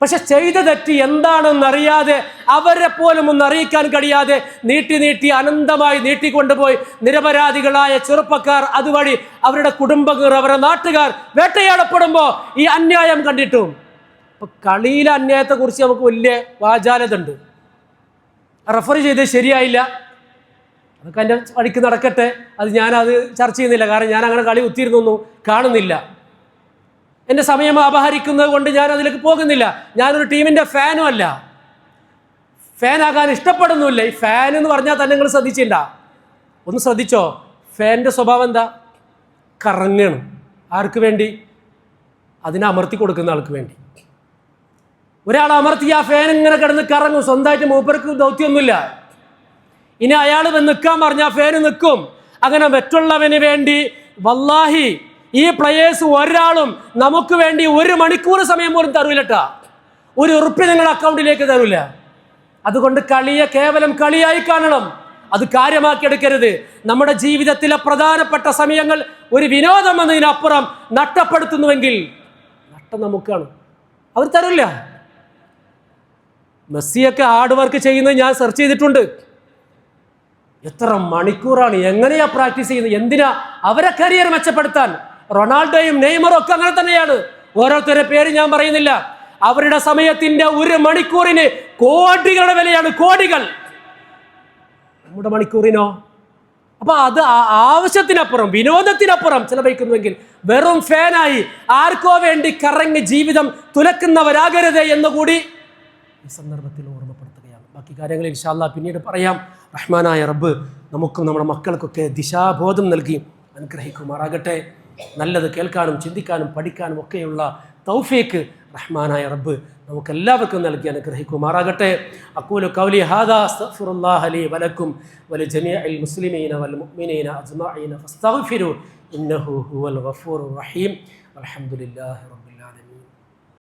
പക്ഷെ ചെയ്ത തെറ്റ് എന്താണെന്നറിയാതെ, അവരെ പോലും ഒന്ന് അറിയിക്കാൻ കഴിയാതെ നീട്ടി അനന്തമായി നീട്ടിക്കൊണ്ടുപോയി നിരപരാധികളായ ചെറുപ്പക്കാർ, അതുവഴി അവരുടെ കുടുംബങ്ങൾ, അവരുടെ നാട്ടുകാർ വേട്ടയാടപ്പെടുമ്പോൾ ഈ അന്യായം കണ്ടിട്ടും. ഇപ്പൊ കളിയിലെ അന്യായത്തെ കുറിച്ച് നമുക്ക് വലിയ വാചാലത ഉണ്ട്. റഫർ ചെയ്ത് ശരിയായില്ല, അതൊക്കെ എൻ്റെ വഴിക്ക് നടക്കട്ടെ, അത് ഞാനത് ചർച്ച ചെയ്യുന്നില്ല. കാരണം ഞാൻ അങ്ങനെ കളി ഒത്തിരുന്നൊന്നും കാണുന്നില്ല. എൻ്റെ സമയം അപഹരിക്കുന്നത് കൊണ്ട് ഞാൻ അതിലേക്ക് പോകുന്നില്ല. ഞാനൊരു ടീമിൻ്റെ ഫാനും അല്ല, ഫാനാകാൻ ഇഷ്ടപ്പെടുന്നുമില്ല. ഈ ഫാൻ എന്ന് പറഞ്ഞാൽ തന്നെ നിങ്ങൾ ശ്രദ്ധിച്ചില്ല, ഒന്ന് ശ്രദ്ധിച്ചോ? ഫാനിൻ്റെ സ്വഭാവം എന്താ? കറങ്ങണം. ആർക്ക് വേണ്ടി? അതിനെ അമർത്തി കൊടുക്കുന്ന ആൾക്ക് വേണ്ടി. ഒരാൾ അമർത്തി ആ ഫാൻ ഇങ്ങനെ കിടന്ന് കറങ്ങും, സ്വന്തമായിട്ട് മൂപ്പർക്ക് ദൗത്യമൊന്നുമില്ല. ഇനി അയാൾ നിൽക്കാൻ പറഞ്ഞാൽ ഫാന് നിൽക്കും. അങ്ങനെ മറ്റുള്ളവന് വേണ്ടി വല്ലാഹി ഈ പ്ലെയേഴ്സ് ഒരാളും നമുക്ക് വേണ്ടി 1 മണിക്കൂർ സമയം പോലും തരൂലട്ടാ, ₹1 നിങ്ങളുടെ അക്കൗണ്ടിലേക്ക് തരൂല. അതുകൊണ്ട് കളിയെ കേവലം കളിയായി കാണണം, അത് കാര്യമാക്കിയെടുക്കരുത്. നമ്മുടെ ജീവിതത്തിലെ പ്രധാനപ്പെട്ട സമയങ്ങൾ ഒരു വിനോദം എന്നതിനപ്പുറം നഷ്ടപ്പെടുത്തുന്നുവെങ്കിൽ നഷ്ടം നമുക്കാണ്, അവർ തരില്ല. മെസ്സിയൊക്കെ ഹാർഡ് വർക്ക് ചെയ്യുന്നത് ഞാൻ സെർച്ച് ചെയ്തിട്ടുണ്ട്. എത്ര മണിക്കൂറാണ്, എങ്ങനെയാ പ്രാക്ടീസ് ചെയ്യുന്നത്, എന്തിനാ? അവരെ കരിയർ മെച്ചപ്പെടുത്താൻ. റൊണാൾഡോയും നെയ്മറും ഒക്കെ അങ്ങനെ തന്നെയാണ്. ഓരോരുത്തരുടെ പേര് ഞാൻ പറയുന്നില്ല. അവരുടെ സമയത്തിന്റെ 1 മണിക്കൂറിന് കോടികളുടെ വിലയാണ്, കോടികൾ. നമ്മുടെ മണിക്കൂറിനോ? അപ്പൊ അത് ആവശ്യത്തിനപ്പുറം, വിനോദത്തിനപ്പുറം ചിലവഴിക്കുന്നുവെങ്കിൽ വെറും ഫാനായി ആർക്കോ വേണ്ടി കറങ്ങി ജീവിതം തുലക്കുന്നവരാകരുത് എന്നുകൂടി ഈ സന്ദർഭത്തിൽ ഓർമ്മപ്പെടുത്തുകയാണ്. ബാക്കി കാര്യങ്ങൾ ഇൻഷാ അല്ലാഹ് പിന്നീട് പറയാം. റഹ്മാനായ റബ്ബ് നമുക്കും നമ്മുടെ മക്കൾക്കൊക്കെ ദിശാബോധം നൽകി അനുഗ്രഹിക്കുമാറാകട്ടെ. നല്ലത് കേൾക്കാനും ചിന്തിക്കാനും പഠിക്കാനും ഒക്കെയുള്ള തൗഫീക്ക് റഹ്മാനായ റബ്ബ് നമുക്കെല്ലാവർക്കും നൽകി അനുഗ്രഹിക്കുമാറാകട്ടെ. അഖൂലു ഖൗലി ഹാദാ അസ്തഗ്ഫിറുല്ലാഹ ലി വലക്കും വലിജമീഇൽ മുസ്ലിമീന വൽ മുഅ്മിനീന അജ്മഈന ഫസ്തഗ്ഫിറൂ ഇന്നഹു ഹുവൽ ഗഫൂറുർ റഹീം. അൽഹംദുലില്ലാഹി.